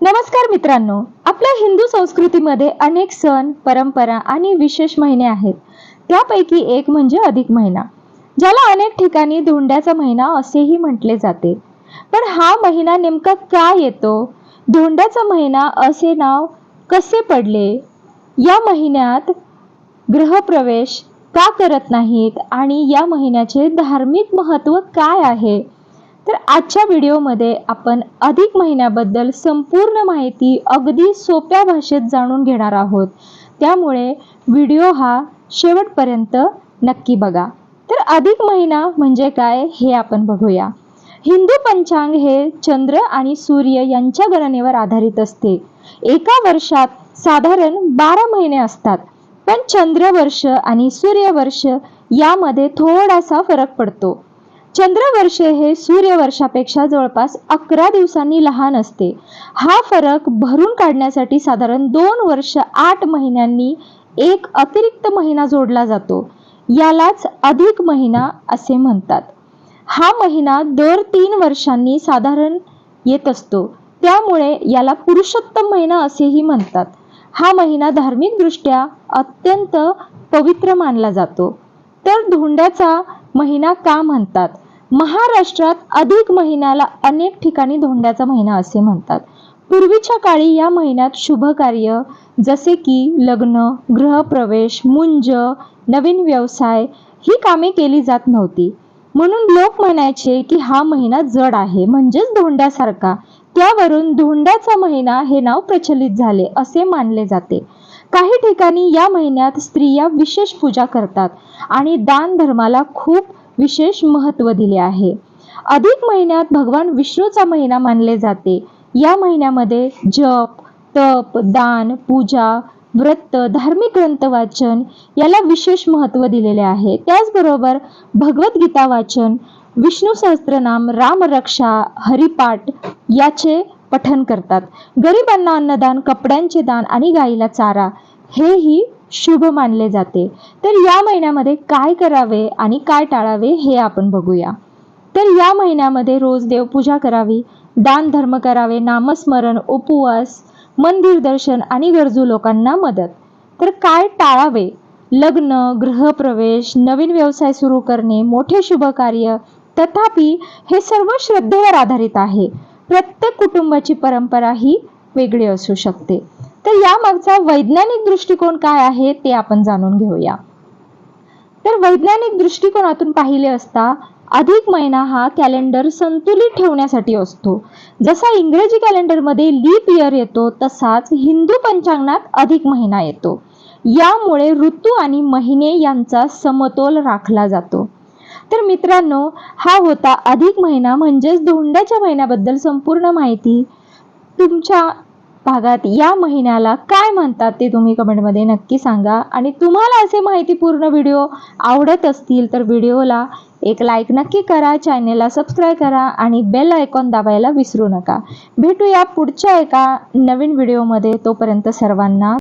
नमस्कार मित्रांनो, आपल्या हिंदू संस्कृतीमध्ये अनेक सण, परंपरा आणि विशेष महिने आहेत. त्यापैकी एक म्हणजे अधिक महिना, ज्याला अनेक ठिकाणी धोंड्याचा महिना असेही म्हटले जाते. पण हा महिना नेमका का येतो? धोंड्याचा महिना असे नाव कसे पडले? या महिन्यात गृहप्रवेश का करत नाहीत आणि या महिन्याचे धार्मिक महत्त्व काय आहे? तर आजच्या व्हिडिओमध्ये आपण अधिक महिन्याबद्दल संपूर्ण माहिती अगदी सोप्या भाषेत जाणून घेणार आहोत. त्यामुळे व्हिडिओ हा शेवटपर्यंत नक्की बघा. तर अधिक महिना म्हणजे काय हे आपण बघूया. हिंदू पंचांग हे चंद्र आणि सूर्य यांच्या गणनेवर आधारित असते. एका वर्षात साधारण 12 महिने असतात, पण चंद्रवर्ष आणि सूर्यवर्ष यामध्ये थोडासा फरक पडतो. चंद्रवर्ष हे सूर्यवर्षापेक्षा जवळपास 11 दिवसांनी लहान असते. हा फरक भरून काढण्यासाठी साधारण 2 वर्ष 8 महिन्यांनी एक अतिरिक्त महिना जोडला जातो. यालाच अधिक महिना असे म्हणतात. हा महिना दर 3 वर्षांनी साधारण येत असतो, त्यामुळे याला पुरुषोत्तम महिना असेही म्हणतात. हा महिना धार्मिकदृष्ट्या अत्यंत पवित्र मानला जातो. तर धोंड्याचा महिना का म्हणतात? महाराष्ट्रात अधिक महिन्याला अनेक ठिकाणी धोंड्याचा महिना असे म्हणतात. पूर्वीच्या काळी या महिन्यात शुभ कार्य जसे की लग्न, गृहप्रवेश, मुंज, नवीन व्यवसाय ही कामे केली जात नव्हती. म्हणून लोक म्हणायचे की हा महिना जड आहे, म्हणजेच धोंड्यासारखा. त्यावरून धोंड्याचा महिना हे नाव प्रचलित झाले असे मानले जाते. काही ठिकाणी या महिन्यात स्त्रिया विशेष पूजा करतात आणि दान धर्माला खूप विशेष महत्त्व दिले आहे. अधिक महिन्यात भगवान विष्णूचा महिना मानले जाते. या महिन्यामध्ये जप, तप, दान, पूजा, व्रत, धार्मिक ग्रंथ वाचन याला विशेष महत्त्व दिलेले आहे. त्याचबरोबर भगवद्गीता वाचन, विष्णू सहस्त्रनाम, रामरक्षा, हरिपाठ याचे पठण करतात. गरिबांना अन्नदान, कपड्यांचे दान आणि गायीला चारा हेही शुभ मानले जाते. तर या महिन्यामध्ये काय करावे आणि काय टाळावे हे आपण बघूया. तर या महिन्यामध्ये रोज देवपूजा करावी, दान धर्म करावे, नामस्मरण, उपवास, मंदिर दर्शन आणि गरजू लोकांना मदत. तर काय टाळावे? लग्न, गृहप्रवेश, नवीन व्यवसाय सुरू करणे, मोठे शुभ कार्य. तथापि हे सर्व श्रद्धेवर आधारित आहे. प्रत्येक कुटुंबाची परंपरा ही वेगळी असू शकते. तर यामागचा वैज्ञानिक दृष्टिकोन काय आहे ते आपण जाणून घेऊया. तर वैज्ञानिक दृष्टिकोनातून पाहिले असता अधिक महिना हा कॅलेंडर संतुलित ठेवण्यासाठी असतो. जसा इंग्रजी कॅलेंडरमध्ये लीप इयर येतो, तसाच हिंदू पंचांगात अधिक महिना येतो. यामुळे ऋतू आणि महिने यांचा समतोल राखला जातो. तर मित्रांनो, हा होता अधिक महिना म्हणजेच धोंड्याच्या महिन्याबद्दल संपूर्ण माहिती. तुमच्या भागात या महिन्याला काय म्हणतात ते तुम्ही कमेंटमध्ये नक्की सांगा. आणि तुम्हाला असे माहितीपूर्ण व्हिडिओ आवडत असतील तर व्हिडिओला एक लाईक नक्की करा, चॅनेलला सबस्क्राईब करा आणि बेल आयकॉन दाबायला विसरू नका. भेटूया पुढच्या एका नवीन व्हिडिओमध्ये. तोपर्यंत सर्वांना